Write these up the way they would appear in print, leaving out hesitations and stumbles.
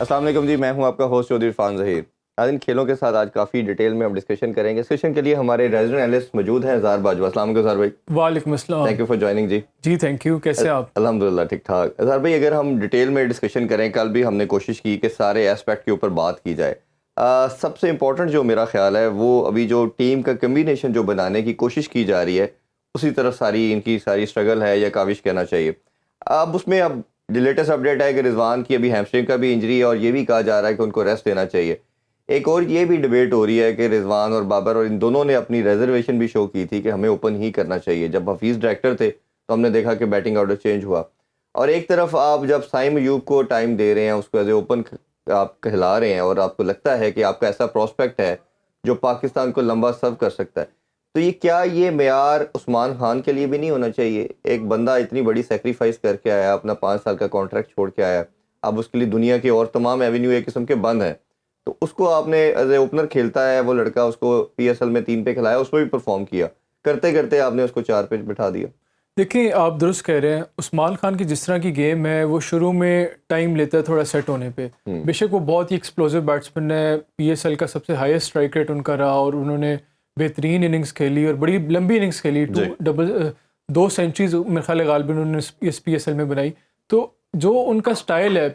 अस्सलाम वालेकुम जी, मैं हूं आपका होस्ट चौधरी इरफान ज़हीर। आज इन खेलों के साथ आज काफ़ी डिटेल में हम डिस्कशन करेंगे। डिस्कशन के लिए हमारे रेजिडेंट एनालिस्ट मौजूद हैं ज़ार बाजवा। अस्सलाम वालेकुम ज़ार भाई। वालेकुम अस्सलाम। थैंक यू फॉर ज्वाइनिंग जी। जी थैंक यू। कैसे आप? अल्हम्दुलिल्लाह ठीक ठाक। ज़ार भाई, अगर हम डिटेल में डिस्कशन करें, कल भी हमने कोशिश की कि सारे एस्पेक्ट के ऊपर बात की जाए। सबसे इम्पोर्टेंट जो मेरा ख्याल है वो अभी जो टीम का कम्बिनेशन जो बनाने की कोशिश की जा रही है, उसी तरफ सारी इनकी सारी स्ट्रगल है या काविश कहना चाहिए। अब उसमें अब लेटेस्ट अपडेट है कि रिजवान की अभी हैमस्ट्रिंग का भी इंजरी है और ये भी कहा जा रहा है कि उनको रेस्ट देना चाहिए। एक और ये भी डिबेट हो रही है कि रिजवान और बाबर और इन दोनों ने अपनी रिजर्वेशन भी शो की थी कि हमें ओपन ही करना चाहिए। जब हफीज़ डायरेक्टर थे तो हमने देखा कि बैटिंग ऑर्डर चेंज हुआ, और एक तरफ आप जब साइम अयूब को टाइम दे रहे हैं, उसको एज ए ओपन आप कहला रहे हैं और आपको लगता है कि आपका ऐसा प्रोस्पेक्ट है जो पाकिस्तान को लंबा सर्व कर सकता है, तो ये क्या ये मेयार उस्मान खान के लिए भी नहीं होना चाहिए? एक बंदा इतनी बड़ी सेक्रीफाइस करके आया, अपना 5 साल का कॉन्ट्रैक्ट छोड़ के आया, अब उसके लिए दुनिया के और तमाम एवेन्यू एक किस्म के बंद हैं, तो उसको आपने एज ए ओपनर खेलता है वो लड़का, उसको PSL में 3 पे खिलाया, उसमें भी परफॉर्म किया, करते करते आपने उसको 4 पे बिठा दिया। देखिए आप दुरुस्त कह रहे हैं। उस्मान खान की जिस तरह की गेम है वो शुरू में टाइम लेता है थोड़ा सेट होने पे। बेशक वो बहुत ही एक्सप्लोसिव बैट्समैन है, PSL का सबसे हाईएस्ट स्ट्राइक रेट उनका रहा और उन्होंने बेहतरीन इनिंग्स खेली और बड़ी लंबी इनिंग्स खेली। दो सेंचुरीज मेरे ख्याल है गालिबन उन्होंने इस PSL में बनाई। तो जो उनका स्टाइल है,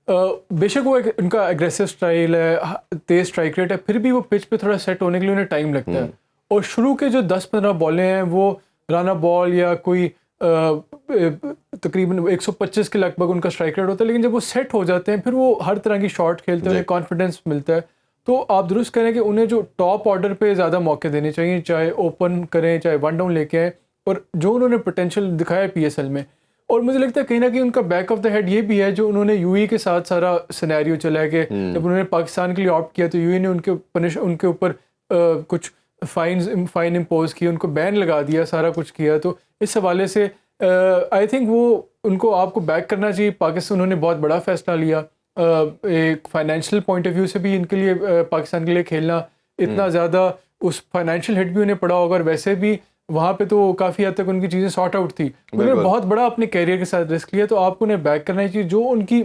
बेशक वो एक उनका एग्रेसिव स्टाइल है, तेज स्ट्राइक रेट है, फिर भी वो पिच पे थोड़ा सेट होने के लिए उन्हें टाइम लगता है। और शुरू के जो 10-15 बॉलें हैं वो राना बॉल या कोई तकरीबन 125 के लगभग उनका स्ट्राइक रेट होता है, लेकिन जब वो सेट हो जाते हैं फिर वो हर तरह की शॉट खेलते हैं, उन्हें कॉन्फिडेंस मिलता है। तो आप दुरुस्त करें कि उन्हें जो टॉप ऑर्डर पे ज़्यादा मौके देने चाहिए, चाहे ओपन करें चाहे वन डाउन लेके आए, और जो उन्होंने पोटेंशियल दिखाया है PSL में। और मुझे लगता है कहीं ना कहीं उनका बैक ऑफ द हेड ये भी है जो उन्होंने UAE के साथ सारा सिनेरियो चला है कि जब उन्होंने पाकिस्तान के लिए ऑप्ट किया तो UAE ने उनके ऊपर कुछ फाइन इम्पोज किया, उनको बैन लगा दिया, सारा कुछ किया। तो इस हवाले से आई थिंक वो उनको आपको बैक करना चाहिए। पाकिस्तान उन्होंने बहुत बड़ा फैसला लिया, एक फाइनेंशियल पॉइंट ऑफ व्यू से भी इनके लिए पाकिस्तान के लिए खेलना इतना ज़्यादा उस फाइनेंशियल हिट भी उन्हें पड़ा होगा, और वैसे भी वहाँ पे तो काफ़ी हद तक उनकी चीज़ें सॉर्ट आउट थी। उन्होंने बहुत बड़ा अपने कैरियर के साथ रिस्क लिया, तो आपको उन्हें बैक करना चाहिए। जो उनकी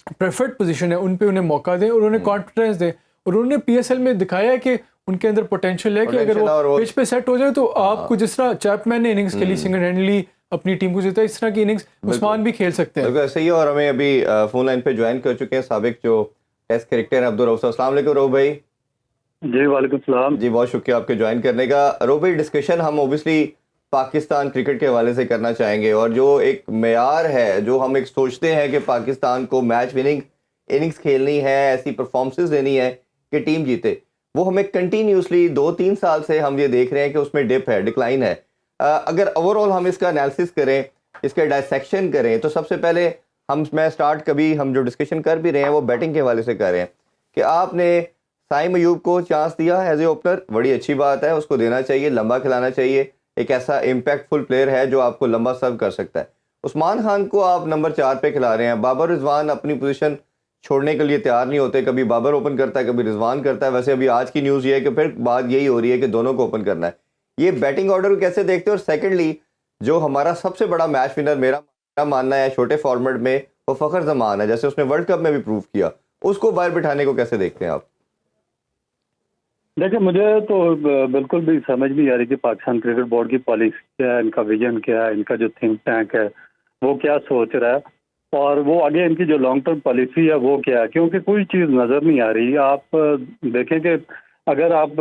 प्रेफर्ड पोजीशन है उन पे उन्हें मौका दें और उन्हें कॉन्फिडेंस दें। और उन्होंने PSL में दिखाया है कि उनके अंदर पोटेंशियल है कि अगर वो पिच पे सेट हो जाए तो आपको, जिस तरह चैपमैन ने इनिंग्स खेली सिंगल हैंडली अपनी टीम को जीता, इस तरह की इनिंग्स उस्मान भी खेल सकते हैं। ऐसे ही। और हमें अभी फोन लाइन पे ज्वाइन कर चुके हैं साबिक जो टेस्ट क्रिकेटर हैं, अब्दुल रऊफ साहब। अस्सलाम वालेकुम रऊफ भाई। जी वालेकुम सलाम जी, बहुत शुक्रिया आपके ज्वाइन करने का। रऊफ भाई, डिस्कशन हम ओबियसली पाकिस्तान क्रिकेट के हवाले से करना चाहेंगे, और जो एक मेयार है जो हम एक सोचते हैं कि पाकिस्तान को मैच विनिंग इनिंग्स खेलनी है, ऐसी परफॉर्मेंसेस देनी है कि टीम जीते, वो हमें कंटिन्यूसली 2-3 साल से हम ये देख रहे हैं कि उसमें डिप है, डिक्लाइन है। अगर ओवरऑल हम इसका एनालिसिस करें, इसका डायसेक्शन करें, तो सबसे पहले मैं स्टार्ट कभी हम जो डिस्कशन कर भी रहे हैं वो बैटिंग के हवाले से कर रहे हैं कि आपने साइम अयूब को चांस दिया एज ए ओपनर, बड़ी अच्छी बात है, उसको देना चाहिए, लंबा खिलाना चाहिए, एक ऐसा इम्पैक्टफुल प्लेयर है जो आपको लंबा सर्व कर सकता है। उस्मान खान को आप नंबर 4 पे खिला रहे हैं, बाबर रिजवान अपनी पोजीशन छोड़ने के लिए तैयार नहीं होते, कभी बाबर ओपन करता है कभी रिजवान करता है। वैसे अभी आज की न्यूज़ ये है कि फिर बात यही हो रही है कि दोनों को ओपन करना है। ये बैटिंग ऑर्डर को कैसे देखते हैं? और सेकेंडली, जो हमारा सबसे बड़ा मैच विनर मेरा मानना है छोटे फॉर्मेट में, वो फ़खर जमान है, जैसे उसने वर्ल्ड कप में भी प्रूव किया, उसको बाहर बिठाने को कैसे देखते हैं आप? देखिए, मुझे तो बिल्कुल भी समझ नहीं आ रही कि पाकिस्तान क्रिकेट बोर्ड की पॉलिसी क्या है, इनका विजन क्या है, इनका जो थिंक टैंक है वो क्या सोच रहा है, और वो आगे इनकी जो लॉन्ग टर्म पॉलिसी है वो क्या है, क्योंकि कोई चीज़ नज़र नहीं आ रही। आप देखें कि अगर आप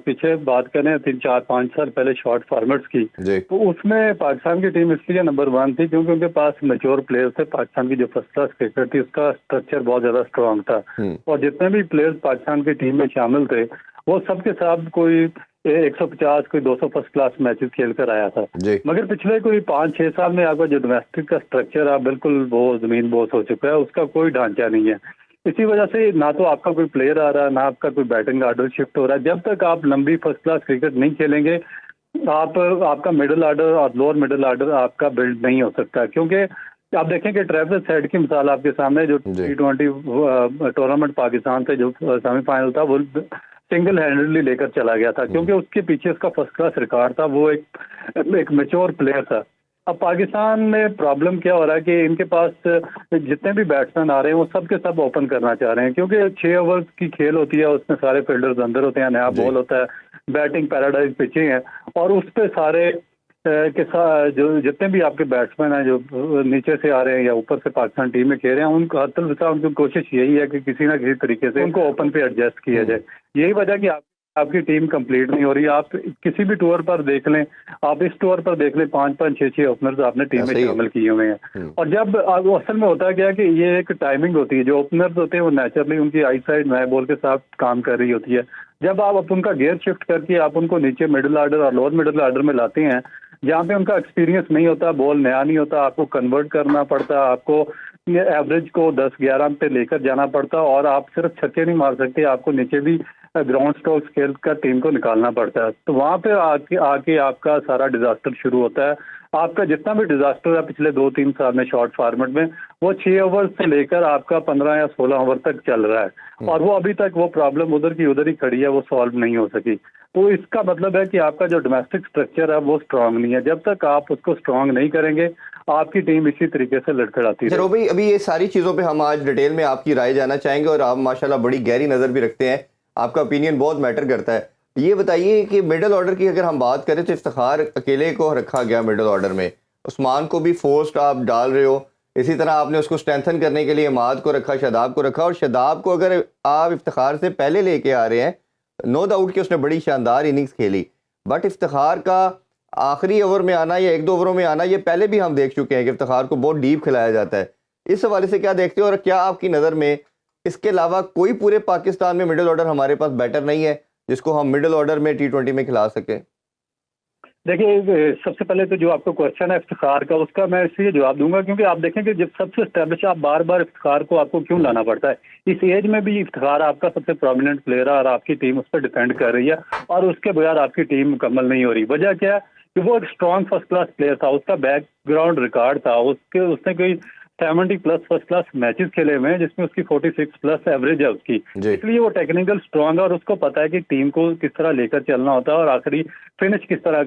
पीछे बात करें 3-4-5 साल पहले शॉर्ट फॉर्मेट्स की, तो उसमें पाकिस्तान की टीम इसलिए नंबर 1 थी क्योंकि उनके पास मैच्योर प्लेयर्स थे। पाकिस्तान की जो फर्स्ट क्लास क्रिकेट थी उसका स्ट्रक्चर बहुत ज़्यादा स्ट्रॉन्ग था, और जितने भी प्लेयर्स पाकिस्तान की टीम में शामिल थे वो सबके साथ कोई 150 कोई 200 फर्स्ट क्लास मैचेस खेल कर आया था। मगर पिछले कोई 5-6 साल में आपका जो डोमेस्टिक का स्ट्रक्चर है बिल्कुल वो जमीन बोस हो चुका है, उसका कोई ढांचा नहीं है। इसी वजह से ना तो आपका कोई प्लेयर आ रहा है, ना आपका कोई बैटिंग ऑर्डर शिफ्ट हो रहा है। जब तक आप लंबी फर्स्ट क्लास क्रिकेट नहीं खेलेंगे, आपका मिडिल ऑर्डर और लोअर मिडिल ऑर्डर आपका बिल्ड नहीं हो सकता। क्योंकि आप देखें कि ट्रेविस हेड की मिसाल आपके सामने, जो T20 टूर्नामेंट पाकिस्तान से जो सेमीफाइनल था वो सिंगल हैंडेडली लेकर चला गया था, क्योंकि उसके पीछे उसका फर्स्ट क्लास रिकॉर्ड था, वो एक मैच्योर प्लेयर था। अब पाकिस्तान में प्रॉब्लम क्या हो रहा है कि इनके पास जितने भी बैट्समैन आ रहे हैं वो सब के सब ओपन करना चाह रहे हैं, क्योंकि 6 ओवर की खेल होती है, उसमें सारे फील्डर्स अंदर होते हैं, नया बॉल होता है, बैटिंग पैराडाइज पिचें हैं, और उस पे सारे के साथ जो जितने भी आपके बैट्समैन हैं जो नीचे से आ रहे हैं या ऊपर से पाकिस्तान टीम में खेल रहे हैं, उनको उनकी कोशिश यही है कि किसी ना किसी तरीके से उनको ओपन पे एडजस्ट किया जाए। यही वजह कि आपकी टीम कंप्लीट नहीं हो रही। आप किसी भी टूर पर देख लें, आप इस टूर पर देख लें, 5-5, 6-6 ओपनर्स आपने टीम में शामिल किए हुए हैं। और जब असल में होता है क्या कि ये एक टाइमिंग होती है, जो ओपनर्स होते हैं वो नेचुरली उनकी आई साइड नए बॉल के साथ काम कर रही होती है। जब आप उनका गेयर शिफ्ट करके आप उनको नीचे मिडिल ऑर्डर और लोअर मिडिल ऑर्डर में लाते हैं, जहाँ पे उनका एक्सपीरियंस नहीं होता, बॉल नया नहीं होता, आपको कन्वर्ट करना पड़ता, आपको एवरेज को 10-11 पे लेकर जाना पड़ता, और आप सिर्फ छक्के नहीं मार सकते, आपको नीचे भी ग्राउंड स्ट्रोक खेल कर टीम को निकालना पड़ता है। तो वहाँ पे आके आपका सारा डिजास्टर शुरू होता है। आपका जितना भी डिजास्टर है पिछले 2-3 साल में शॉर्ट फॉर्मेट में, वो 6 ओवर से लेकर आपका 15 या 16 ओवर तक चल रहा है, और वो अभी तक वो प्रॉब्लम उधर की उधर ही खड़ी है, वो सॉल्व नहीं हो सकी। तो इसका मतलब है कि आपका जो डोमेस्टिक स्ट्रक्चर है वो स्ट्रांग नहीं है। जब तक आप उसको स्ट्रांग नहीं करेंगे, आपकी टीम इसी तरीके से लड़खड़ाती है। भाई अभी ये सारी चीज़ों पे हम आज डिटेल में आपकी राय जानना चाहेंगे, और आप माशाल्लाह बड़ी गहरी नज़र भी रखते हैं, आपका ओपिनियन बहुत मैटर करता है। ये बताइए कि मिडिल ऑर्डर की अगर हम बात करें तो इफ्तिखार अकेले को रखा गया मिडिल ऑर्डर में, उस्मान को भी फोर्स्ड आप डाल रहे हो, इसी तरह आपने उसको स्ट्रेंथन करने के लिए इमाद को रखा, शादाब को रखा, और शादाब को अगर आप इफ्तिखार से पहले लेके आ रहे हैं, नो डाउट कि उसने बड़ी शानदार इनिंग्स खेली, बट इफ्तिखार का आखिरी ओवर में आना या 1-2 ओवरों में आना, ये पहले भी हम देख चुके हैं कि इफ्तिखार को बहुत डीप खिलाया जाता है। इस हवाले से क्या देखते हो, और क्या आपकी नज़र में इसके अलावा कोई पूरे पाकिस्तान में मिडिल ऑर्डर हमारे पास बेटर नहीं है जिसको हम मिडिल ऑर्डर में T20 में खिला सकें? देखिए, सबसे पहले तो जो आपका क्वेश्चन है इफ्तिखार का, उसका मैं इसलिए जवाब दूंगा क्योंकि आप देखें कि जब सबसे स्टैब्लिश, आप बार बार इफ्तिखार को आपको क्यों लाना पड़ता है। इस एज में भी इफ्तिखार आपका सबसे प्रोमिनेंट प्लेयर है और आपकी टीम उस पर डिपेंड कर रही है, और उसके बगैर आपकी टीम मुकम्मल नहीं हो रही। वजह क्या है कि वो एक स्ट्रॉन्ग फर्स्ट क्लास प्लेयर था, उसका बैकग्राउंड रिकॉर्ड था, उसने कोई 70+ फर्स्ट क्लास मैचेस खेले हुए हैं जिसमें उसकी 46+ एवरेज है उसकी, इसलिए वो टेक्निकल स्ट्रांग है और उसको पता है कि टीम को किस तरह लेकर चलना होता है और आखिरी फिनिश किस तरह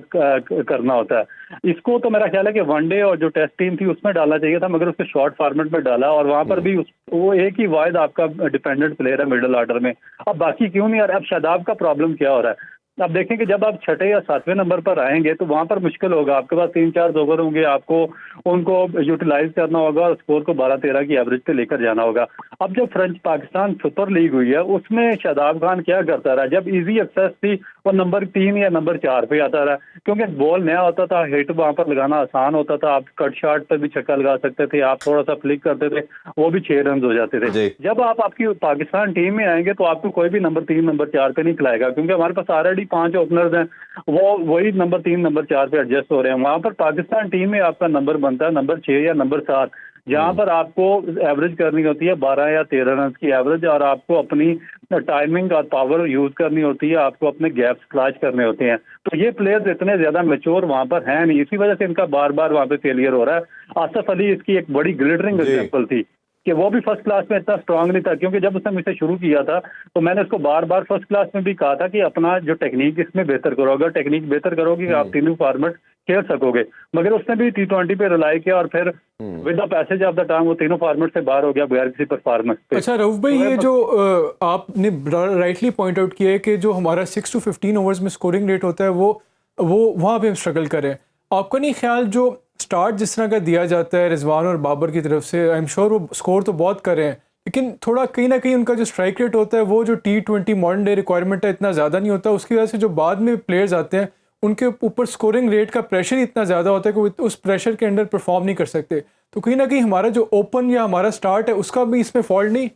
करना होता है। इसको तो मेरा ख्याल है कि वनडे और जो टेस्ट टीम थी उसमें डालना चाहिए था, मगर उसके शॉर्ट फॉर्मेट में डाला, और वहां पर भी वो एक ही वाहिद आपका डिपेंडेंट प्लेयर है मिडिल ऑर्डर में। अब बाकी क्यों नहीं आ रहा? अब शादाब का प्रॉब्लम क्या हो रहा है? आप देखें कि जब आप 6ठे या 7वें नंबर पर आएंगे तो वहां पर मुश्किल होगा, आपके पास 3-4 ओवर होंगे, आपको उनको यूटिलाइज करना होगा और स्कोर को 12-13 की एवरेज पे लेकर जाना होगा। अब जब फ्रेंच पाकिस्तान सुपर लीग हुई है उसमें शादाब खान क्या करता रहा? जब इजी एक्सेस थी वो नंबर 3 या नंबर 4 पे आता रहा, क्योंकि बॉल नया होता था, हिट वहां पर लगाना आसान होता था, आप कट शॉट पर भी छक्का लगा सकते थे, आप थोड़ा सा फ्लिक करते थे, वो भी 6 रन हो जाते थे। जब आप आपकी पाकिस्तान टीम में आएंगे तो आपको कोई भी नंबर 3 नंबर 4 पे नहीं खिलाएगा, क्योंकि हमारे पास ऑलरेडी 5 ओपनर्स हैं, वो वही नंबर 3 नंबर 4 पे एडजस्ट हो रहे हैं। वहां पर पाकिस्तान टीम में आपका नंबर बनता है नंबर 6 या नंबर 7, जहां पर आपको एवरेज करनी होती है 12 या 13 रन की एवरेज, और आपको अपनी टाइमिंग और पावर यूज करनी होती है, आपको अपने गैप्स तलाश करने होते हैं। तो ये प्लेयर्स इतने ज्यादा मैच्योर वहां पर हैं नहीं, इसी वजह से इनका बार बार वहां पे फेलियर हो रहा है। आसिफ अली इसकी एक बड़ी ग्लिटरिंग एग्जाम्पल थी कि वो भी फर्स्ट क्लास में इतना स्ट्रांग नहीं था, क्योंकि जब उसने मुझसे शुरू किया था तो मैंने उसको बार बार फर्स्ट क्लास में भी कहा था कि अपना जो टेक्निक इसमें बेहतर करो, अगर टेक्निक बेहतर करोगे आप तीनों फॉर्मेट खेल सकोगे, मगर उसने भी T20 पे रिलाई किया और फिर with the passage of the time वो तीनों फॉर्मेट से बाहर हो गया बगैर किसी परफॉर्मेंस पे। अच्छा रऊफ भाई, ये जो आपने राइटली पॉइंट आउट किया है कि जो हमारा 6 to 15 ओवर्स में स्कोरिंग रेट होता है वो वहाँ पे हम स्ट्रगल करें, आपका नहीं ख्याल जो स्टार्ट जिस तरह का दिया जाता है रिजवान और बाबर की तरफ से, आई एम श्योर वो स्कोर तो बहुत कर रहे हैं, लेकिन थोड़ा कहीं ना कहीं उनका जो स्ट्राइक रेट होता है वो जो T20 मॉडर्न डे रिक्वायरमेंट है इतना ज़्यादा नहीं होता, उसकी वजह से जो बाद में प्लेयर्स आते हैं उनके ऊपर स्कोरिंग रेट का प्रेशर इतना ज़्यादा होता है कि वो उस प्रेशर के अंडर परफॉर्म नहीं कर सकते। तो कहीं ना कहीं हमारा जो ओपन या हमारा स्टार्ट है उसका भी इसमें फॉल्ट नहीं?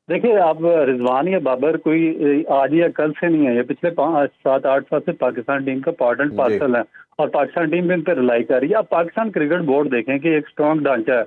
देखिए, आप रिजवान या बाबर कोई आज या कल से नहीं है, ये पिछले 7-8 साल से पाकिस्तान टीम का पार्ट एंड पार्सल है और पाकिस्तान टीम भी इन पर रिलाई कर रही है। आप पाकिस्तान क्रिकेट बोर्ड देखें कि एक स्ट्रॉन्ग ढांचा है,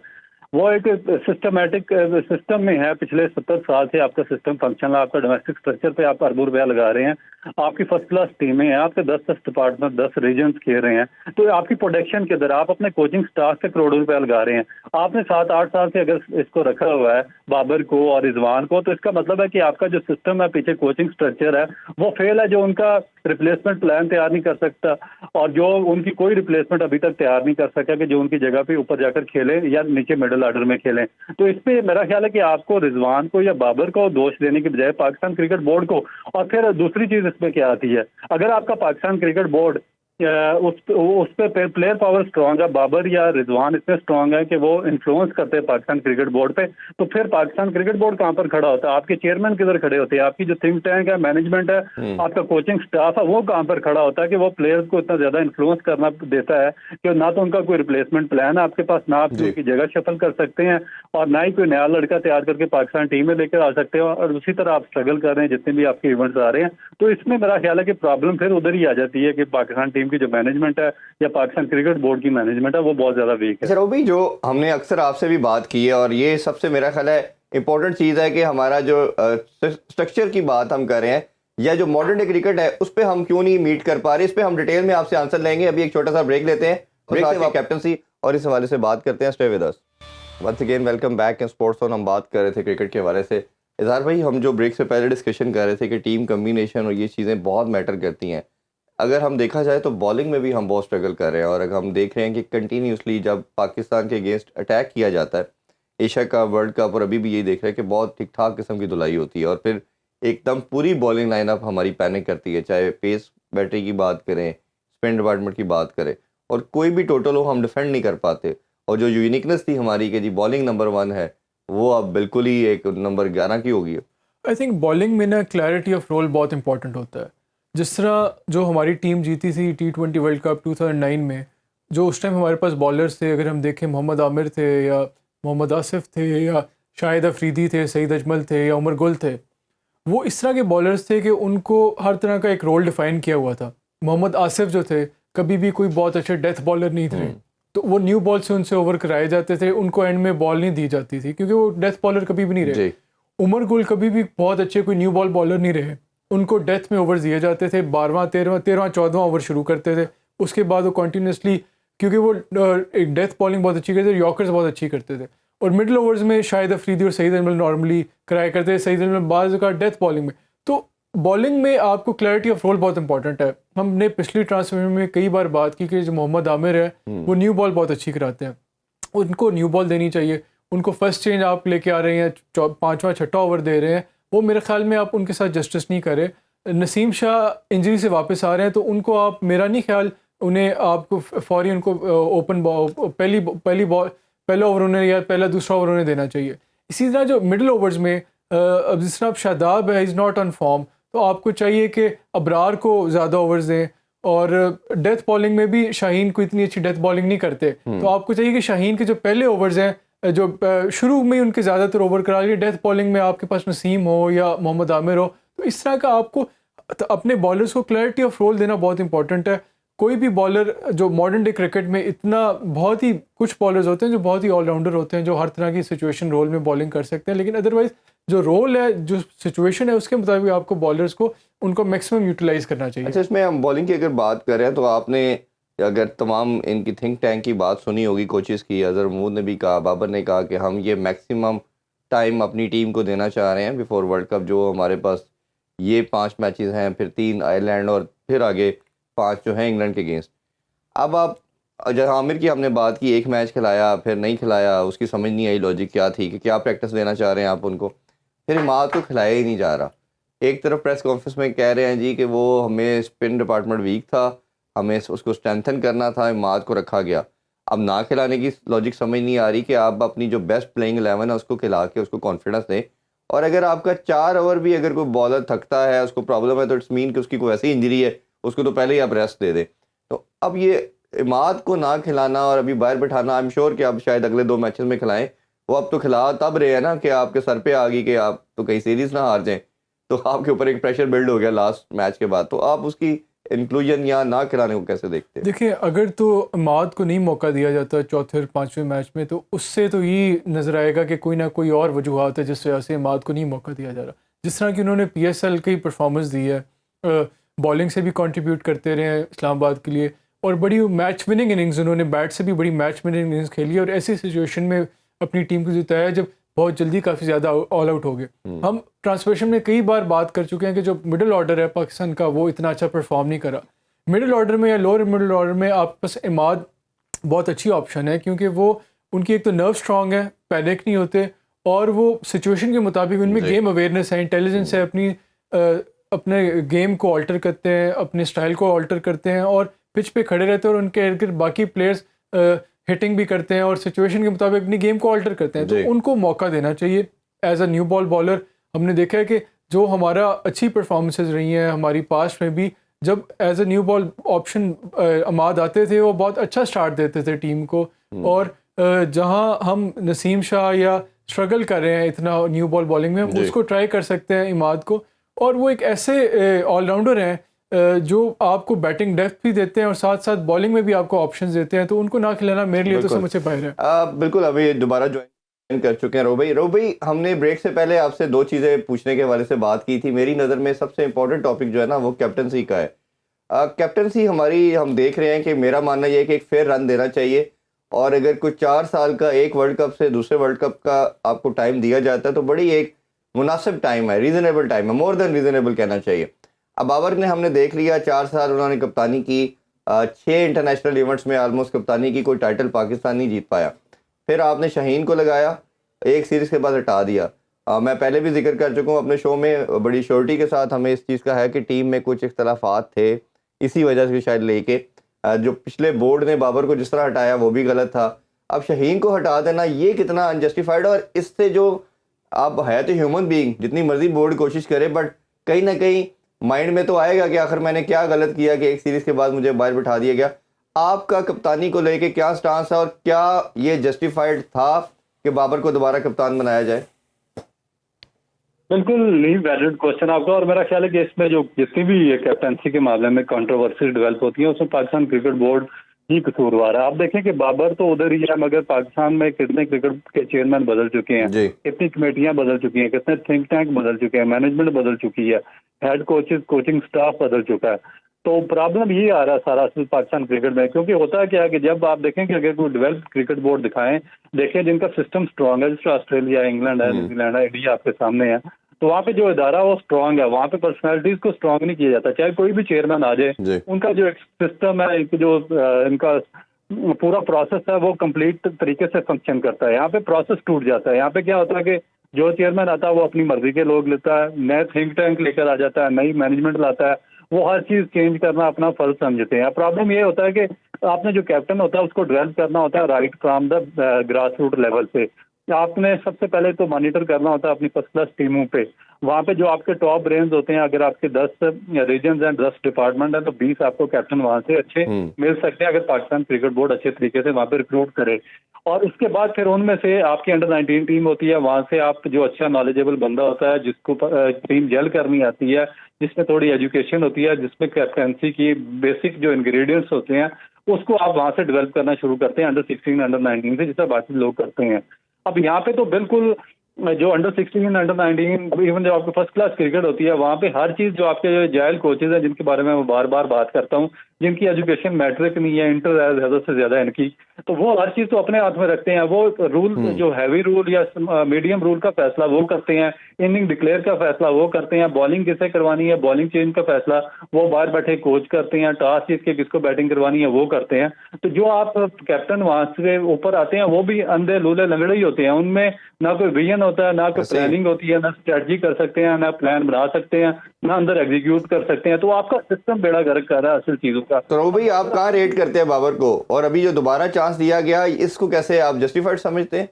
वो एक सिस्टमेटिक सिस्टम में है। पिछले 70 साल से आपका सिस्टम फंक्शन है, आपका डोमेस्टिक स्ट्रक्चर पे आप अरबों रुपया लगा रहे हैं, आपकी फर्स्ट क्लास टीमें हैं, आपके 10-10 डिपार्टमेंट 10 रीजन्स खेल रहे हैं, तो आपकी प्रोडक्शन के अंदर आप अपने कोचिंग स्टाफ से करोड़ों रुपया लगा रहे हैं। आपने 7-8 साल से अगर इसको रखा हुआ है बाबर को और रिजवान को, तो इसका मतलब है कि आपका जो सिस्टम है पीछे कोचिंग स्ट्रक्चर है वो फेल है, जो उनका रिप्लेसमेंट प्लान तैयार नहीं कर सकता, और जो उनकी कोई रिप्लेसमेंट अभी तक तैयार नहीं कर सका कि जो उनकी जगह पे ऊपर जाकर खेले या नीचे मिडिल ऑर्डर में खेलें। तो इस पे मेरा ख्याल है कि आपको रिजवान को या बाबर को दोष देने की बजाय पाकिस्तान क्रिकेट बोर्ड को, और फिर दूसरी चीज इसमें क्या आती है, अगर आपका पाकिस्तान क्रिकेट बोर्ड उस पे प्लेयर पावर स्ट्रांग है, बाबर या रिजवान इतने स्ट्रांग है कि वो इन्फ्लुएंस करते हैं पाकिस्तान क्रिकेट बोर्ड पे, तो फिर पाकिस्तान क्रिकेट बोर्ड कहाँ पर खड़ा होता है? आपके चेयरमैन किधर खड़े होते हैं? आपकी जो थिंक टैंक है, मैनेजमेंट है, आपका कोचिंग स्टाफ है, वो कहाँ पर खड़ा होता है कि वो प्लेयर्स को इतना ज्यादा इन्फ्लुएंस करना देता है कि ना तो उनका कोई रिप्लेसमेंट प्लान है आपके पास, ना आप उनकी जगह शफल कर सकते हैं, और ना ही कोई नया लड़का तैयार करके पाकिस्तान टीम में लेकर आ सकते हो, और उसी तरह आप स्ट्रगल कर रहे हैं जितने भी आपके इवेंट्स आ रहे हैं। तो इसमें मेरा ख्याल है कि प्रॉब्लम फिर उधर ही आ जाती है कि पाकिस्तान टीम की जो मैनेजमेंट है या पाकिस्तान क्रिकेट बोर्ड की मैनेजमेंट है वो बहुत ज्यादा वीक है। सर वो भी जो हमने अक्सर आपसे भी बात की है, और ये सबसे मेरा ख्याल है इंपॉर्टेंट चीज़ है कि हमारा जो स्ट्रक्चर की बात हम कर रहे हैं या जो मॉडर्न डे क्रिकेट है उस पर हम क्यों नहीं मीट कर पा रहे, इस पर हम डिटेल में आपसे आंसर लेंगे। अभी एक छोटा सा ब्रेक लेते हैं, ब्रेक से कैप्टनसी और इस हवाले से बात करते हैं। Stay with us. Once again welcome back in sports on. हम बात कर रहे थे क्रिकेट के हवाले से। इजहार भाई, हम जो ब्रेक से पहले डिस्कशन कर रहे थे कि टीम कम्बिनेशन और ये चीज़ें बहुत मैटर करती हैं। अगर हम देखा जाए तो बॉलिंग में भी हम बहुत स्ट्रगल कर रहे हैं, और अगर हम देख रहे हैं कि कंटिन्यूसली जब पाकिस्तान के अगेंस्ट अटैक किया जाता है, एशिया का, वर्ल्ड कप, और अभी भी यही देख रहे हैं कि बहुत ठीक ठाक किस्म की धुलाई होती है, और फिर एकदम पूरी बॉलिंग लाइनअप हमारी पैनिक करती है, चाहे पेस बैटरी की बात करें, स्पिन डिपार्टमेंट की बात करें, और कोई भी टोटल हो हम डिफेंड नहीं कर पाते। और जो यूनिकनेस थी हमारी कि जी बॉलिंग नंबर 1 है, वो अब बिल्कुल ही एक नंबर 11 की होगी। आई थिंक बॉलिंग में ना क्लैरिटी ऑफ रोल बहुत इंपॉर्टेंट होता है। जिस तरह जो हमारी टीम जीती थी T20 वर्ल्ड कप 2009 में, जो उस टाइम हमारे पास बॉलर्स थे, अगर हम देखें मोहम्मद आमिर थे या मोहम्मद आसिफ थे या शाहिद अफरीदी थे, सईद अजमल थे या उमर गुल थे, वो इस तरह के बॉलर्स थे कि उनको हर तरह का एक रोल डिफाइन किया हुआ था। मोहम्मद आसिफ जो थे कभी भी कोई बहुत अच्छे डेथ बॉलर नहीं थे, तो वो न्यू बॉल से उनसे ओवर कराए जाते थे, उनको एंड में बॉल नहीं दी जाती थी क्योंकि वो डेथ बॉलर कभी भी नहीं रहे। उमर गुल कभी भी बहुत अच्छे कोई न्यू बॉल बॉलर नहीं रहे, उनको डेथ में ओवर दिए जाते थे। 12वां 13वां 14वां ओवर शुरू करते थे, उसके बाद वो कॉन्टीन्यूसली, क्योंकि वो एक डेथ बॉलिंग बहुत अच्छी करते थे, यॉर्कर्स बहुत अच्छी करते थे, और मिडिल ओवर्स में शाहिद अफरीदी और सईद अजमल नॉर्मली कराया करते थे, सईद अजमल बाज़ का डेथ बॉलिंग में। तो बॉलिंग में आपको क्लैरिटी ऑफ रोल बहुत इंपॉर्टेंट है। हमने पिछली ट्रांसफर में कई बार बात की कि जो मोहम्मद आमिर है वो न्यू बॉल बहुत अच्छी कराते हैं, उनको न्यू बॉल देनी चाहिए। उनको फर्स्ट चेंज आप लेके आ रहे हैं, 5वां 6वां ओवर दे रहे हैं, वो मेरे ख्याल में आप उनके साथ जस्टिस नहीं करे। नसीम शाह इंजरी से वापस आ रहे हैं, तो उनको आप, मेरा नहीं ख्याल उन्हें आपको फौरी उनको ओपन पहला ओवर उन्हें या पहला दूसरा ओवर उन्हें देना चाहिए। इसी तरह जो मिडिल ओवर्स में अब जिस तरह शादाब है, इज़ नॉट ऑन फॉर्म, तो आपको चाहिए कि अबरार को ज़्यादा ओवर्स दें, और डेथ बॉलिंग में भी शाहीन को इतनी अच्छी डेथ बॉलिंग नहीं करते, तो आपको चाहिए कि शाहीन के जो पहले ओवर्स हैं, जो शुरू में ही उनके ज़्यादातर ओवर करा लिए, डेथ बॉलिंग में आपके पास नसीम हो या मोहम्मद आमिर हो। तो इस तरह का आपको अपने बॉलर्स को क्लैरिटी ऑफ रोल देना बहुत इंपॉर्टेंट है। कोई भी बॉलर जो मॉडर्न डे क्रिकेट में इतना, बहुत ही कुछ बॉलर्स होते हैं जो बहुत ही ऑलराउंडर होते हैं, जो हर तरह की सिचुएशन रोल में बॉलिंग कर सकते हैं, लेकिन अदरवाइज जो रोल है, जो सिचुएशन है, उसके मुताबिक आपको बॉलर्स को उनको मैक्सिमम यूटिलाइज करना चाहिए। अच्छा, इसमें हम बॉलिंग की अगर बात कर रहे हैं तो आपने अगर तमाम इनकी थिंक टैंक की बात सुनी होगी, कोचेस की, अजहर महमूद ने भी कहा, बाबर ने कहा कि हम ये मैक्सिमम टाइम अपनी टीम को देना चाह रहे हैं बिफोर वर्ल्ड कप। जो हमारे पास ये 5 मैचेस हैं, फिर 3 आयरलैंड और फिर आगे 5 जो हैं इंग्लैंड के अगेंस्ट। अब आप जहाँ आमिर की हमने बात की, एक मैच खिलाया फिर नहीं खिलाया, उसकी समझ नहीं आई लॉजिक क्या थी कि क्या प्रैक्टिस देना चाह रहे हैं आप उनको, फिर इमाद को खिलाया ही नहीं जा रहा। एक तरफ प्रेस कॉन्फ्रेंस में कह रहे हैं जी कि वो हमें स्पिन डिपार्टमेंट वीक था, हमें उसको स्ट्रेंथन करना था, इमाद को रखा गया। अब ना खिलाने की लॉजिक समझ नहीं आ रही कि आप अपनी जो बेस्ट प्लेइंग 11 है उसको खिला के उसको कॉन्फिडेंस दें। और अगर आपका 4 ओवर भी अगर कोई बॉलर थकता है, उसको प्रॉब्लम है, तो इट्स मीन कि उसकी कोई ऐसी इंजरी है, उसको तो पहले ही आप रेस्ट दे दें। तो अब ये इमाद को ना खिलाना और अभी बाहर बैठाना, आई एम श्योर कि आप शायद अगले 2 मैचेस में खिलाएं। वो अब तो खिला तब रहे हैं ना कि आपके सर पे आ गई कि आप तो कहीं सीरीज ना हार जाएं, तो आपके ऊपर एक प्रेशर बिल्ड हो गया लास्ट मैच के बाद। तो आप उसकी इंक्लूजन या ना खिलाने को कैसे देखते हैं? देखिए, अगर तो इमाद को नहीं मौका दिया जाता चौथे और 5वें मैच में, तो उससे तो ये नज़र आएगा कि कोई ना कोई और वजूहत है जिस वजह से इमाद को नहीं मौका दिया जा रहा। जिस तरह की उन्होंने PSL की परफॉर्मेंस दी है, बॉलिंग से भी कंट्रीब्यूट करते रहे हैं इस्लामाबाद के लिए, और बड़ी मैच विनिंग इनिंग्स, उन्होंने बैट से भी बड़ी मैच विनिंग इनिंग्स खेली, और ऐसी सिचुएशन में अपनी टीम को जिताया जब बहुत जल्दी काफ़ी ज़्यादा ऑल आउट हो गए। हम ट्रांसफॉर्मेशन में कई बार बात कर चुके हैं कि जो मिडिल ऑर्डर है पाकिस्तान का वो इतना अच्छा परफॉर्म नहीं करा। मिडिल ऑर्डर में या लोअर मिडिल ऑर्डर में आपके पास इमाद बहुत अच्छी ऑप्शन है, क्योंकि वो उनकी एक तो नर्व स्ट्रांग है, पैनिक नहीं होते, और वो सिचुएशन के मुताबिक उनमें गेम अवेयरनेस है, इंटेलिजेंस है, अपने गेम को अल्टर करते हैं, अपने स्टाइल को अल्टर करते हैं और पिच पे खड़े रहते हैं, और उनके इर्द गिर्द बाकी प्लेयर्स हिटिंग भी करते हैं और सिचुएशन के मुताबिक अपनी गेम को अल्टर करते हैं। तो उनको मौका देना चाहिए as a new ball bowler. हमने देखा है कि जो हमारा अच्छी परफॉर्मेंसेज रही हैं हमारी पास्ट में भी, जब as a new ball option Amad आते थे वो बहुत अच्छा स्टार्ट देते थे टीम को। और जहां हम नसीम शाह या स्ट्रगल कर रहे हैं इतना न्यू बॉल बॉलिंग में, हम उसको ट्राई कर सकते हैं इमाद को। और वो एक ऐसे ऑलराउंडर हैं जो आपको बैटिंग डेप्थ भी देते हैं और साथ साथ बॉलिंग में भी आपको ऑप्शंस देते हैं, तो उनको ना खिलाना मेरे लिए तो समझ से बाहर है। बिल्कुल, अभी दोबारा ज्वाइन कर चुके हैं रो भाई। हमने ब्रेक से पहले आपसे दो चीज़ें पूछने के हवाले से बात की थी। मेरी नज़र में सबसे इंपॉर्टेंट टॉपिक जो है ना वो कैप्टनसी का है। कैप्टनसी हमारी, हम देख रहे हैं कि मेरा मानना यह है कि एक फेयर रन देना चाहिए, और अगर कुछ 4 साल का एक वर्ल्ड कप से दूसरे वर्ल्ड कप का आपको टाइम दिया जाता है तो बड़ी एक मुनासिब टाइम है, रीज़नेबल टाइम है, मोर देन रीज़नेबल कहना चाहिए। अब बाबर ने हमने देख लिया 4 साल उन्होंने कप्तानी की, 6 इंटरनेशनल इवेंट्स में आलमोस्ट कप्तानी की, कोई टाइटल पाकिस्तान नहीं जीत पाया। फिर आपने शाहीन को लगाया, एक सीरीज़ के बाद हटा दिया। मैं पहले भी जिक्र कर चुका हूँ अपने शो में, बड़ी श्योरिटी के साथ हमें इस चीज़ का है कि टीम में कुछ इख्तलाफात थे, इसी वजह से शायद लेके जो पिछले बोर्ड ने बाबर को जिस तरह हटाया वो भी गलत था। अब शाहीन को हटा देना ये कितना अनजस्टिफाइड, और इससे जो आप है तो ह्यूमन बीइंग, जितनी मर्जी बोर्ड कोशिश करे, बट कहीं ना कहीं माइंड में तो आएगा कि आखिर मैंने क्या गलत किया कि एक सीरीज़ के बाद मुझे बाहर बिठा दिया गया। आपका कप्तानी को लेके क्या स्टांस है, और क्या ये जस्टिफाइड था कि बाबर को दोबारा कप्तान बनाया जाए? बिल्कुल नहीं, वैलिड क्वेश्चन आपका। और मेरा ख्याल है कि इसमें जो जितनी भी ये कैप्टनसी के मामले में कंट्रोवर्सी डेवलप होती है उसमें पाकिस्तान क्रिकेट बोर्ड ही कसूरवार है। आप देखें कि बाबर तो उधर ही है, मगर पाकिस्तान में कितने क्रिकेट के चेयरमैन बदल चुके हैं, कितनी कमेटियां बदल चुकी हैं, कितने थिंक टैंक बदल चुके हैं, मैनेजमेंट बदल चुकी है, हेड कोचेस, कोचिंग स्टाफ बदल चुका है। तो प्रॉब्लम ये आ रहा है सारा पाकिस्तान क्रिकेट में, क्योंकि होता है क्या है कि जब आप देखें कि अगर कोई डेवलप क्रिकेट बोर्ड दिखाएं, देखें जिनका सिस्टम स्ट्रांग है, जैसे ऑस्ट्रेलिया, इंग्लैंड है, न्यूजीलैंड है, इंडिया आपके सामने है, तो वहाँ पे जो इदारा वो स्ट्रांग है, वहाँ पे पर्सनैलिटीज को स्ट्रांग नहीं किया जाता। चाहे कोई भी चेयरमैन आ जाए, उनका जो एक सिस्टम है, एक जो इनका पूरा प्रोसेस है वो कंप्लीट तरीके से फंक्शन करता है। यहाँ पे प्रोसेस टूट जाता है। यहाँ पे क्या होता है कि जो चेयरमैन आता है वो अपनी मर्जी के लोग लेता है, नए थिंक टैंक लेकर आ जाता है, नई मैनेजमेंट लाता है, वो हर चीज चेंज करना अपना फर्ज समझते हैं। प्रॉब्लम ये होता है कि आपने जो कैप्टन होता है उसको डेवलप करना होता है right from the grass root level से। आपने सबसे पहले तो मॉनिटर करना होता है अपनी फर्स्ट क्लास टीमों पे, वहाँ पे जो आपके टॉप ब्रेन्स होते हैं, अगर आपके 10 रीजन्स एंड 10 डिपार्टमेंट है तो 20 आपको कैप्टन वहाँ से अच्छे मिल सकते हैं, अगर पाकिस्तान क्रिकेट बोर्ड अच्छे तरीके से वहाँ पे रिक्रूट करे। और उसके बाद फिर उनमें से आपकी अंडर 19 टीम होती है, वहाँ से आप जो अच्छा नॉलेजेबल बंदा होता है, जिसको टीम जेल करनी आती है, जिसमें थोड़ी एजुकेशन होती है, जिसमें कैप्टनसी की बेसिक जो इंग्रेडिएंट्स होते हैं उसको आप वहाँ से डेवलप करना शुरू करते हैं, अंडर 16 अंडर 19 से, जितना बाकी लोग करते हैं। अब यहाँ पे तो बिल्कुल जो अंडर 16 अंडर 19 इवन जो आपकी फर्स्ट क्लास क्रिकेट होती है, वहाँ पे हर चीज़ जो आपके जो जायल कोचेज हैं, जिनके बारे में मैं बार बार बात करता हूँ, जिनकी एजुकेशन मैट्रिक नहीं है, इंटर ज़्यादा से ज़्यादा इनकी, तो वो हर चीज़ तो अपने हाथ में रखते हैं। वो रूल जो हैवी रूल या मीडियम रूल का फैसला वो करते हैं, इनिंग डिक्लेयर का फैसला वो करते हैं, बॉलिंग किसे करवानी है, बॉलिंग चेंज का फैसला वो बाहर बैठे कोच करते हैं, टॉस जीत के किसको बैटिंग करवानी है वो करते हैं। तो जो आप कैप्टन वहाँ से ऊपर आते हैं वो भी अंधे लूले लंगड़े ही होते हैं, उनमें ना कोई विजन होता है, ना कोई प्लानिंग होती है, ना स्ट्रेटजी कर सकते हैं, ना प्लान बना सकते हैं, ना अंदर एग्जीक्यूट कर सकते हैं। तो आपका सिस्टम बेड़ा गर्क कर रहा है असल चीजों का। तो भाई आप कहाँ रेट करते हैं बाबर को, और अभी जो दोबारा चांस दिया गया इसको कैसे आप जस्टिफाइड समझते हैं?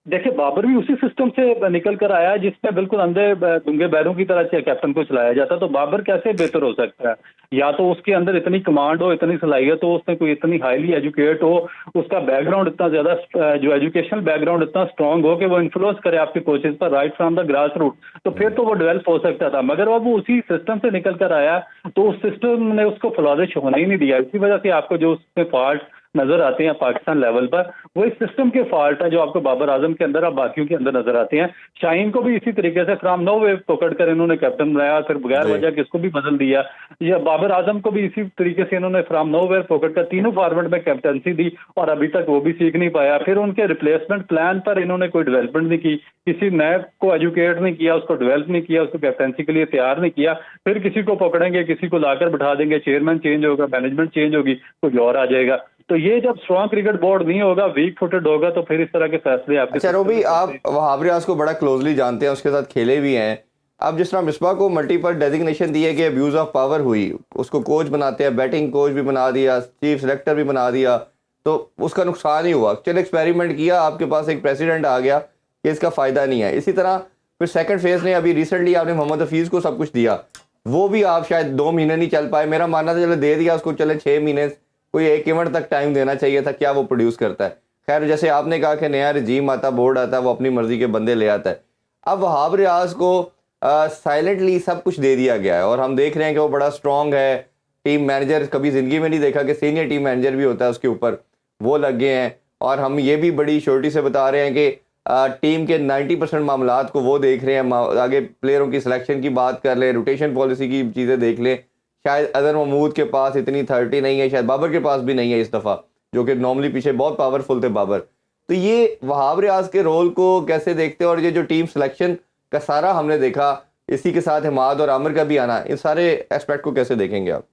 देखिए, बाबर भी उसी सिस्टम से निकल कर आया जिसमें बिल्कुल अंधे दूंगे बैलों की तरह से कैप्टन को चलाया जाता। तो बाबर कैसे बेहतर हो सकता है? या तो उसके अंदर इतनी कमांड हो, इतनी सलाहियत हो, उसने कोई इतनी हाईली एजुकेट हो, उसका बैकग्राउंड इतना ज्यादा जो एजुकेशनल बैकग्राउंड इतना स्ट्रांग हो कि वो इन्फ्लुएंस करे आपके कोचेज पर right from the grass root, तो फिर तो वो डेवलप हो सकता था। मगर अब वो उसी सिस्टम से निकल कर आया तो उस सिस्टम ने उसको फ्लॉरिश होना ही नहीं दिया। इसी वजह से आपको जो उसमें फॉल्ट नजर आते हैं पाकिस्तान लेवल पर, वो इस सिस्टम के फॉल्ट है जो आपको बाबर आजम के अंदर और बाकियों के अंदर नजर आते हैं। शाहीन को भी इसी तरीके से फ्रॉम नो वे पकड़ कर इन्होंने कैप्टन बनाया, फिर बगैर जी। वजह किसको भी बदल दिया। या बाबर आजम को भी इसी तरीके से इन्होंने फ्रॉम नो वे पकड़ कर तीनों फॉर्मेट में कैप्टनसी दी और अभी तक वो भी सीख नहीं पाया। फिर उनके रिप्लेसमेंट प्लान पर इन्होंने कोई डेवलपमेंट नहीं की, किसी नए को एजुकेट नहीं किया, उसको डेवलप नहीं किया, उसको कैप्टनसी के लिए तैयार नहीं किया। फिर किसी को पकड़ेंगे, किसी को लाकर बिठा देंगे, चेयरमैन चेंज होगा, मैनेजमेंट चेंज होगी, कोई और आ जाएगा। तो ये जब स्ट्रॉन्ग क्रिकेट बोर्ड नहीं होगा, वीक फुटेड होगा, तो फिर इस तरह के फैसले आपके। अच्छा रोबी, आप वहाब रियाज को बड़ा क्लोजली जानते हैं, उसके साथ खेले भी हैं। अब जिस तरह मिसबा को मल्टीपल डेजिग्नेशन दी है कि अब्यूज ऑफ पावर हुई, उसको कोच बनाते हैं, बैटिंग कोच भी बना दिया, चीफ सेलेक्टर भी बना दिया, तो उसका नुकसान ही हुआ। चलो एक्सपेरिमेंट किया, आपके पास एक प्रेसिडेंट आ गया कि इसका फ़ायदा नहीं है। इसी तरह फिर सेकंड फेज ने अभी रिसेंटली आपने मोहम्मद हफीज़ को सब कुछ दिया, वो भी आप शायद 2 महीने नहीं चल पाए। मेरा मानना था चलो दे दिया उसको, चले 6 महीने, कोई 1 इवेंट तक टाइम देना चाहिए था, क्या वो प्रोड्यूस करता है। खैर जैसे आपने कहा कि नया रजीम आता, बोर्ड आता है, वो अपनी मर्जी के बंदे ले आता है। अब वहाब रियाज को साइलेंटली सब कुछ दे दिया गया है और हम देख रहे हैं कि वो बड़ा स्ट्रॉन्ग है। टीम मैनेजर कभी ज़िंदगी में नहीं देखा कि सीनियर टीम मैनेजर भी होता है उसके ऊपर, वो लग गए हैं। और हम ये भी बड़ी श्योरिटी से बता रहे हैं कि टीम के 90% मामलात को वो देख रहे हैं। आगे प्लेयरों की सिलेक्शन की बात कर लें, रोटेशन पॉलिसी की चीज़ें देख लें। शायद अदर महमूद के पास इतनी 30 नहीं है, शायद बाबर के पास भी नहीं है इस दफ़ा, जो कि नॉर्मली पीछे बहुत पावरफुल थे बाबर। तो ये वहाब रियाज के रोल को कैसे देखते हैं, और ये जो टीम सिलेक्शन का सारा हमने देखा, इसी के साथ हिमाद और आमिर का भी आना, इन सारे एस्पेक्ट को कैसे देखेंगे आप?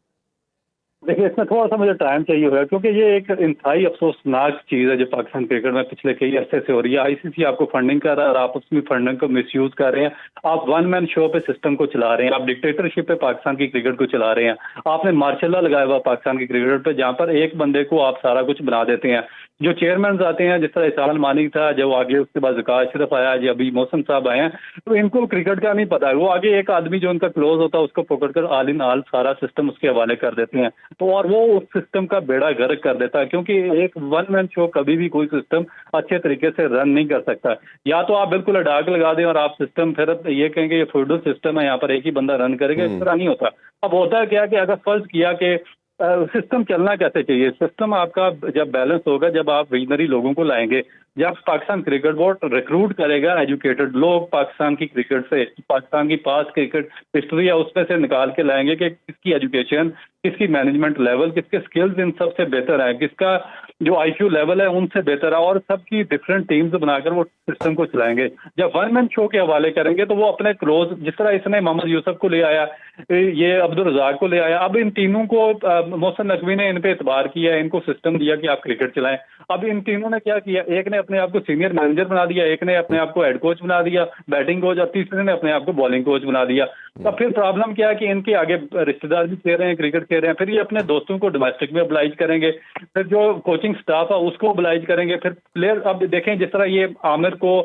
देखिए, इसमें थोड़ा सा मुझे टाइम चाहिए होगा, क्योंकि ये एक इंतहाई अफसोसनाक चीज़ है जो पाकिस्तान क्रिकेट में पिछले कई अरसे से हो रही है। आईसीसी आपको फंडिंग कर रहा है और आप उसमें फंडिंग को मिसयूज कर रहे हैं। आप वन मैन शो पे सिस्टम को चला रहे हैं, आप डिक्टेटरशिप पे पाकिस्तान की क्रिकेट को चला रहे हैं। आपने मार्शल लॉ लगाया हुआ पाकिस्तान की क्रिकेट पे, जहाँ पर एक बंदे को आप सारा कुछ बना देते हैं। जो चेयरमैन आते हैं, जिस तरह इसाल मानी था, जो आगे उसके बाद ज़कात अशरफ आया, जो अभी मौसम साहब आए हैं, तो इनको क्रिकेट का नहीं पता है। वो आगे एक आदमी जो उनका क्लोज होता है उसको पकड़कर आल इन आल सारा सिस्टम उसके हवाले कर देते हैं, तो और वो उस सिस्टम का बेड़ा गर्क कर देता है। क्योंकि एक वन मैन शो कभी भी कोई सिस्टम अच्छे तरीके से रन नहीं कर सकता। या तो आप बिल्कुल अडाक लगा दें और आप सिस्टम फिर ये कहेंगे ये फ्यूडल सिस्टम है, यहाँ पर एक ही बंदा रन करेगा, इस तरह नहीं होता। अब होता है क्या कि अगर फर्ज किया कि सिस्टम चलना कैसे चाहिए, सिस्टम आपका जब बैलेंस होगा, जब आप विजनरी लोगों को लाएंगे, जब पाकिस्तान क्रिकेट बोर्ड रिक्रूट करेगा एजुकेटेड लोग पाकिस्तान की क्रिकेट से, पाकिस्तान की पास क्रिकेट हिस्ट्री है उसमें से निकाल के लाएंगे कि किसकी एजुकेशन, किसकी मैनेजमेंट लेवल, किसके स्किल्स इन सबसे बेहतर है, किसका जो आईक्यू लेवल है उनसे बेहतर है, और सबकी डिफरेंट टीम्स बनाकर वो सिस्टम को चलाएंगे। जब वन मैन शो के हवाले करेंगे तो वो अपने क्लोज, जिस तरह इसने मोहम्मद यूसुफ को ले आया, ये अब्दुल रज़ाक को ले आया, अब इन तीनों को मोहसिन नकवी ने इन पे एतबार किया, इनको सिस्टम दिया कि आप क्रिकेट चलाएं। अब इन तीनों ने क्या किया, एक ने अपने आप को सीनियर मैनेजर बना दिया, एक ने अपने आप को हेड कोच बना दिया, बैटिंग कोच, और तीसरे ने अपने आप को बॉलिंग कोच बना दिया। तब फिर प्रॉब्लम क्या है कि इनके आगे रिश्तेदार भी खेल रहे हैं, क्रिकेट खेल रहे हैं, फिर ये अपने दोस्तों को डोमेस्टिक में oblige करेंगे, फिर जो कोचिंग स्टाफ है उसको oblige करेंगे, फिर प्लेयर। अब देखें जिस तरह ये आमिर को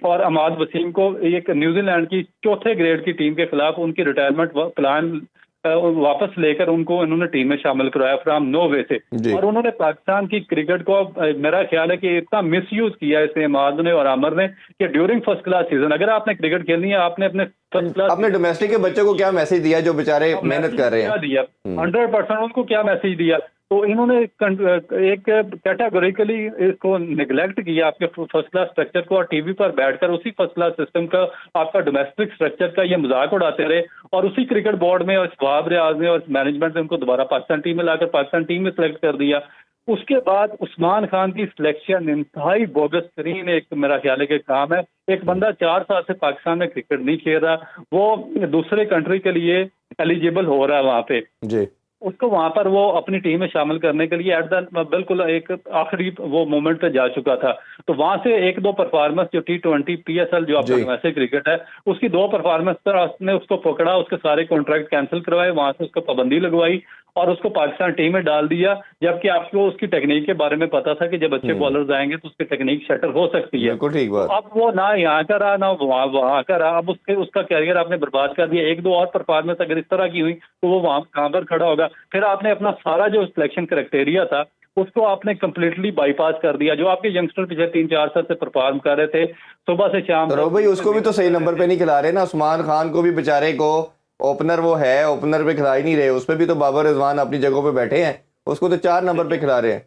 और अमाद वसीम को एक न्यूजीलैंड की चौथे ग्रेड की टीम के खिलाफ उनकी रिटायरमेंट प्लान वापस लेकर उनको इन्होंने टीम में शामिल करवाया फ्रॉम नो वे से, और उन्होंने पाकिस्तान की क्रिकेट को, मेरा ख्याल है कि इतना मिसयूज किया इसे अमाद ने और आमिर ने कि ड्यूरिंग फर्स्ट क्लास सीजन, अगर आपने क्रिकेट खेलनी है, आपने अपने फर्स्ट क्लास, अपने डोमेस्टिक के बच्चों को क्या मैसेज दिया जो बेचारे मेहनत कर रहे हैं? दिया 100% उनको क्या मैसेज दिया। तो इन्होंने एक कैटेगोरिकली इसको निगलेक्ट किया, आपके फर्स्ट क्लास स्ट्रक्चर को, और टीवी पर बैठकर उसी फर्स्ट क्लास सिस्टम का, आपका डोमेस्टिक स्ट्रक्चर का ये मजाक उड़ाते रहे, और उसी क्रिकेट बोर्ड में और वहाब रियाज ने और मैनेजमेंट ने उनको दोबारा पाकिस्तान टीम में लाकर पाकिस्तान टीम में सेलेक्ट कर दिया। उसके बाद उस्मान खान की सिलेक्शन इंतहाई बोगस तरीन एक मेरा ख्याल है कि काम है। एक बंदा 4 साल से पाकिस्तान में क्रिकेट नहीं खेल रहा, वो दूसरे कंट्री के लिए एलिजिबल हो रहा है वहाँ पे जी, उसको वहां पर वो अपनी टीम में शामिल करने के लिए एट द बिल्कुल एक आखिरी वो मोमेंट पे जा चुका था। तो वहां से 1-2 परफॉर्मेंस जो T20 PSL जो आपका डोमेस्टिक क्रिकेट है उसकी 2 परफॉर्मेंस पर उसने उसको पकड़ा, उसके सारे कॉन्ट्रैक्ट कैंसिल करवाए, वहां से उसको पाबंदी लगवाई और उसको पाकिस्तान टीम में डाल दिया, जबकि आपको उसकी टेक्निक के बारे में पता था कि जब अच्छे बॉलर्स आएंगे तो उसकी टेक्निक शटर हो सकती है। बिल्कुल ठीक बात। अब वो ना यहाँ का रहा ना वहाँ का रहा, अब उसका कैरियर आपने बर्बाद कर दिया। 1-2 और परफॉर्मेंस अगर इस तरह की हुई तो वो वहाँ कहाँ पर खड़ा होगा। फिर आपने अपना सारा जो सिलेक्शन क्राइटेरिया था उसको आपने कंप्लीटली बाईपास कर दिया। जो आपके यंगस्टर पिछले 3-4 साल से परफॉर्म कर रहे थे सुबह से शाम, तो भाई उसको भी तो सही नंबर पे नहीं खिला रहे ना। उस्मान खान को भी बेचारे को ओपनर वो है, ओपनर पे खिला ही नहीं रहे। उस पर भी तो बाबर रिजवान अपनी जगहों पे बैठे हैं, उसको तो 4 नंबर पे खिला रहे हैं।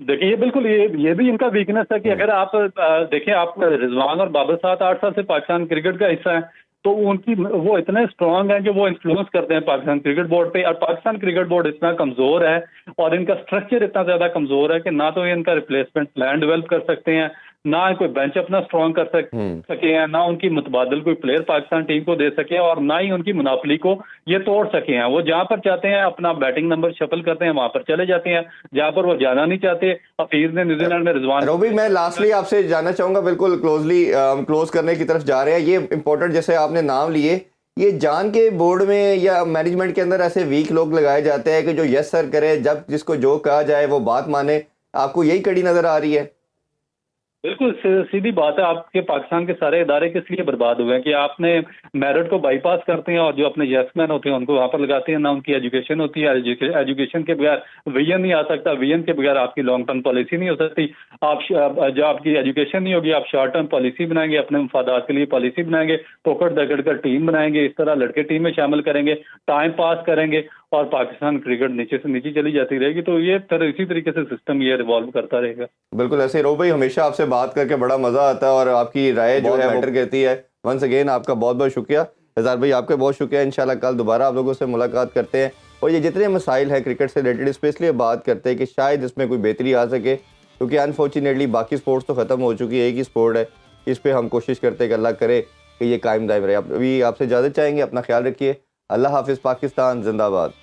देखिए ये बिल्कुल ये भी इनका वीकनेस है कि अगर आप देखें, आप रिजवान और बाबर साहब 8 साल से पाकिस्तान क्रिकेट का हिस्सा है, तो उनकी वो इतने स्ट्रांग हैं कि वो इन्फ्लुएंस करते हैं पाकिस्तान क्रिकेट बोर्ड पे, और पाकिस्तान क्रिकेट बोर्ड इतना कमजोर है और इनका स्ट्रक्चर इतना ज्यादा कमजोर है कि ना तो ये इनका रिप्लेसमेंट प्लान डेवलप कर सकते हैं, ना कोई बेंच अपना स्ट्रांग कर सके हैं, ना उनकी मुतबादल कोई प्लेयर पाकिस्तान टीम को दे सके, और ना ही उनकी मुनाफली को ये तोड़ सके हैं। वो जहां पर चाहते हैं अपना बैटिंग नंबर शफल करते हैं, वहां पर चले जाते हैं, जहां पर वो जाना नहीं चाहते। हफीज ने न्यूजीलैंड में रिजवान रोबी, मैं लास्टली आपसे जानना चाहूंगा, बिल्कुल क्लोजली हम क्लोज करने की तरफ जा रहे हैं। ये इंपॉर्टेंट जैसे आपने नाम लिए, ये जान के बोर्ड में या मैनेजमेंट के अंदर ऐसे वीक लोग लगाए जाते हैं कि जो यस सर करे, जब जिसको जो कहा जाए वो बात माने, आपको यही कड़ी नजर आ रही है? बिल्कुल सीधी बात है। आपके पाकिस्तान के सारे इदारे किस लिए बर्बाद हुए हैं कि आपने मेरिट को बाईपास करते हैं और जो अपने यसमैन होते हैं उनको वहां पर लगाते हैं। ना उनकी एजुकेशन होती है, एजुकेशन के बगैर विजन नहीं आ सकता, विजन के बगैर आपकी लॉन्ग टर्म पॉलिसी नहीं हो सकती। आप जो आपकी एजुकेशन नहीं होगी, आप शॉर्ट टर्म पॉलिसी बनाएंगे, अपने मफादात के लिए पॉलिसी बनाएंगे, पकड़ दकड़ कर टीम बनाएंगे, इस तरह लड़के टीम में शामिल करेंगे, टाइम पास करेंगे और पाकिस्तान क्रिकेट नीचे से नीचे चली जाती रहेगी। तो ये इसी तरीके से सिस्टम ये रिवॉल्व करता रहेगा। बिल्कुल ऐसे ही। रो भाई, हमेशा आपसे बात करके बड़ा मजा आता है और आपकी राय जो है मैटर करती है। वंस अगेन आपका बहुत बहुत शुक्रिया। इज़हार भाई, आपका बहुत शुक्रिया। इंशाल्लाह कल दोबारा आप लोगों से मुलाकात करते हैं और ये जितने मसाइल हैं क्रिकेट से रिलेटेड स्पेशली बात करते हैं कि शायद इसमें कोई बेहतरी आ सके, क्योंकि अनफॉर्चुनेटली बाकी स्पोर्ट्स तो ख़त्म हो चुकी है, एक ही स्पोर्ट है। इस पर हम कोशिश करते हैं कि अल्लाह करे कि ये कायम दायम रहे। अभी आपसे इजाज़त चाहेंगे, अपना ख्याल रखिए। अल्लाह हाफिज़। पाकिस्तान जिंदाबाद।